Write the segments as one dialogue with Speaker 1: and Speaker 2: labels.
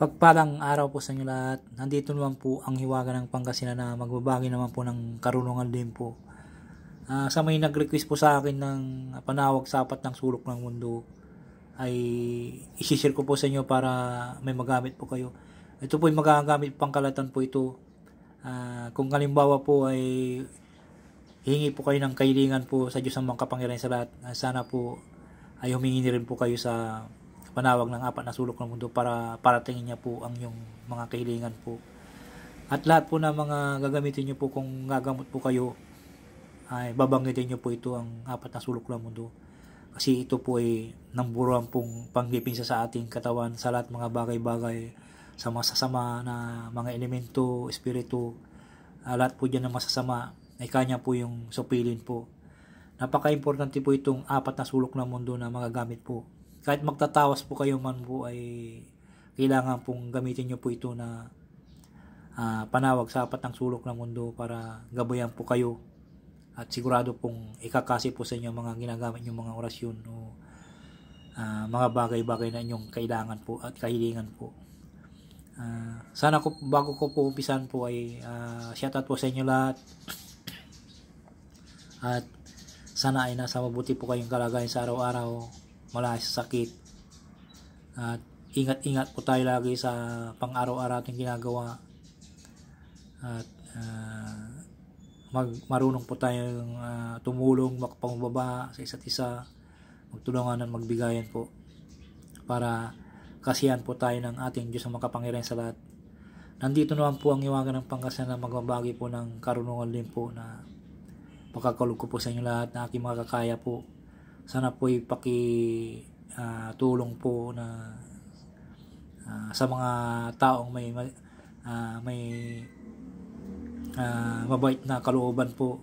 Speaker 1: Pagpalang araw po sa inyo lahat. Nandito naman po ang Hiwaga ng Pangasinan na magbabagi naman po ng karunungan din po. Sa may nag-request po sa akin ng panawag sa apat ng sulok ng mundo, ay isishare ko po sa inyo para may magamit po kayo. Ito po ay magagamit pangkalatan po ito. Kung halimbawa po ay hingi po kayo ng kailangan po sa Diyos ang mangkapangyarihan sa lahat, sana po ay humingi rin po kayo sa panawag ng apat na sulok ng mundo para paratingin niya po ang yung mga kailangan po. At lahat po na mga gagamitin niyo po kung gagamot po kayo, ay babanggitin niyo po ito ang apat na sulok ng mundo. Kasi ito po ay namburuan pong panggipinsa sa ating katawan sa lahat mga bagay-bagay, sa masasama na mga elemento, espiritu, lahat po dyan na masasama ay kanya po yung supilin po. Napaka-importante po itong apat na sulok ng mundo na magagamit po. Kahit magtatawas po kayo man po ay kailangan pong gamitin nyo po ito na panawag sa apat ng sulok ng mundo para gabayan po kayo at sigurado pong ikakasi po sa inyo mga ginagamit nyo mga orasyon o mga bagay-bagay na inyong kailangan po at kahilingan po. Sana ko bago ko po umpisan po ay shoutout po sa inyo lahat at sana ay nasa mabuti po kayong kalagayan sa araw-araw, mula sa sakit, at ingat-ingat po tayo lagi sa pang-araw-araw ating ginagawa at marunong po tayong tumulong, makapangubaba sa isa't isa, magtulungan at magbigayan po para kasihan po tayo ng ating Diyos ang makapangyarihan sa lahat. Nandito naman po ang Hiwaga ng Pangasinan na magbabagi po ng karunungan din po na pagkakalog ko po sa inyo lahat na aking makakaya po. Sana po tulong po na sa mga taong may mabait na kalooban po,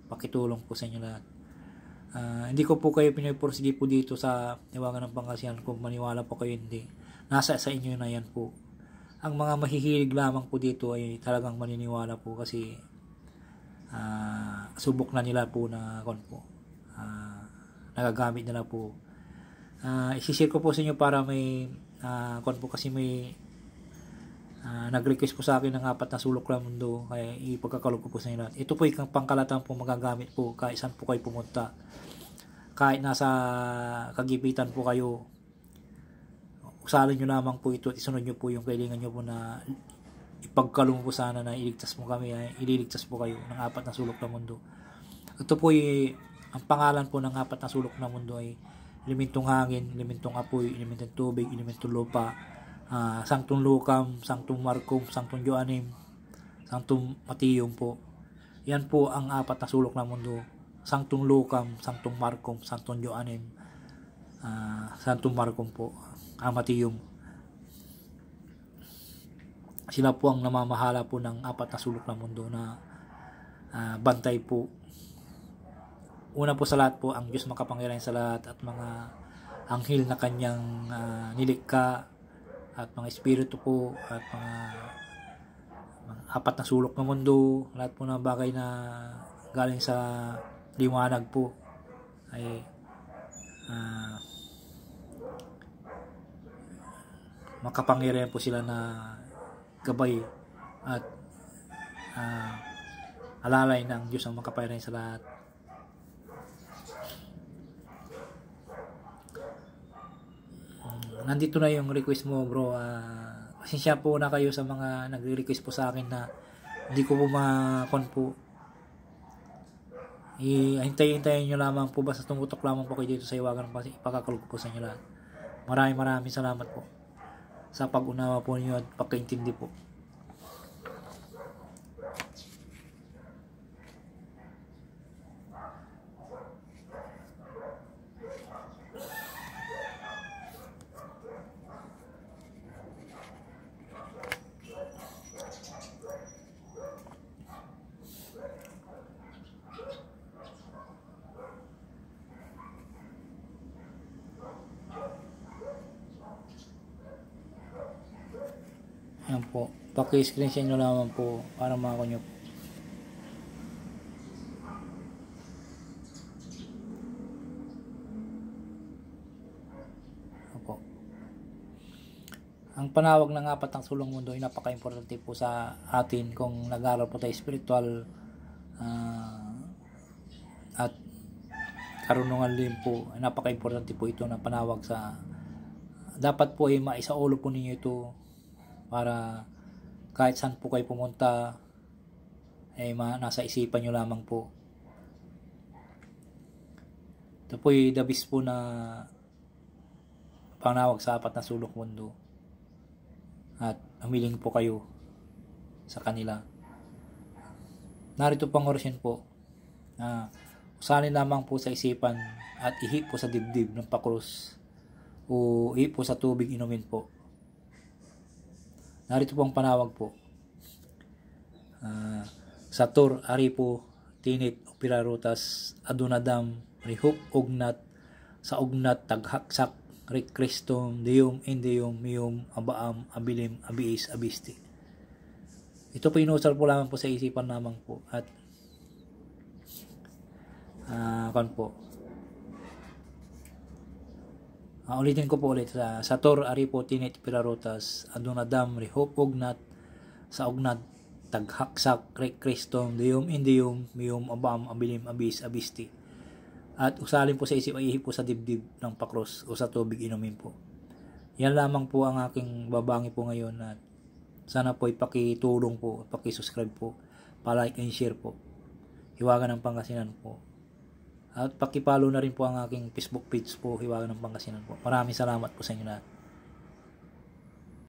Speaker 1: pakitulong po sa inyo lahat. Hindi ko po kayo pinipursige po dito sa Hiwaga ng Pangasinan kung maniwala po kayo hindi. Nasa sa inyo na yan po. Ang mga mahihilig lamang po dito ay talagang maniniwala po kasi subok na nila po na nagagamit nila po. Isishare ko po sa inyo para may kasi may nag-request po sa akin ng apat na sulok ng mundo, kaya ipagkakalog ko po sa inyo lahat. Ito po yung pangkalatan po magagamit po kahit saan po kayo pumunta, kahit nasa kagipitan po kayo, usalin nyo lamang po ito at isunod nyo po yung kailangan nyo po na ipagkalong po sana na iligtas mo kami, ililigtas po kayo ng apat na sulok ng mundo. Ito po ang pangalan po ng apat na sulok ng mundo ay elementong hangin, elementong apoy, elementong tubig, elementong lupa, Sanctum Lucam, Sanctum Marcum, Sanctum Joannem, Sanctum Matium po. Yan po ang apat na sulok ng mundo. Sanctum Lucam, Sanctum Marcum, Sanctum Joannem, Sanctum Marcum po, Matium. Sila po ang namamahala po ng apat na sulok ng mundo na bantay po. Una po sa lahat po ang Diyos makapangyarihan sa lahat at mga anghel na kanyang nilikha at mga espiritu po at mga apat na sulok ng mundo, lahat po ng bagay na galing sa liwanag po ay makapangyarihan po sila na gabay at alalay ng Diyos ang makapangyarihan sa lahat. Nandito na yung request mo, bro. Pasensya po na kayo sa mga nagre-request po sa akin na hindi ko po makon po. Hintayin nyo lamang po, basta tumutok lamang po kayo dito sa Hiwaga ng Pangasinan, ipakakalog po sa inyo lahat. Maraming salamat po sa pag-unawa po niyo at pagkaintindi po. Yan po, paki-screenshot nyo lamang po para makako nyo po. Opo. Ang panawag ng apat ng sulong mundo ay napaka-importante po sa atin kung nag-aaral po tayo spiritual at karunungan din po. Napaka-importante po ito ng panawag sa dapat po ay maisaulo po ninyo ito para kahit saan po kayo pumunta ay nasa isipan nyo lamang po. Ito po ay the best po na panawag sa apat na sulok mundo. At humiling po kayo sa kanila. Narito pang orasyon po. Usalin lamang po sa isipan at ihip po sa dibdib ng pakrus o ihip po sa tubig inumin po. Narito pong panawag po. Satur, Aripo, Tinit, Opirarutas, Adunadam, Rihup, Ugnat, sa Ugnat, Taghaksak, Kristum, Deum, Indium, Mium, Abaam, Abilim, Abiis, Abisti. Ito po inusal po lamang po sa isipan lamang po at ulitin ko po ulit sa Sator, Aripo, Tinit, Pirarutas, Adunadam, Rihup, Ugnat, sa Ugnat, Taghaksak, Kristum, Deum, Indium, Mium, Abaam, Abilim, Abis, Abisti. At usalin po sa isip ay ihip po sa dibdib ng pakros o sa tubig inumin po. Yan lamang po ang aking babangi po ngayon at sana po ipakitulong po, ipakisubscribe po, palike and share po. Hiwaga ng Pangasinan po. At pakipalo na rin po ang aking Facebook page po, Hiwaga ng Pangasinan po. Maraming salamat po sa inyo lahat.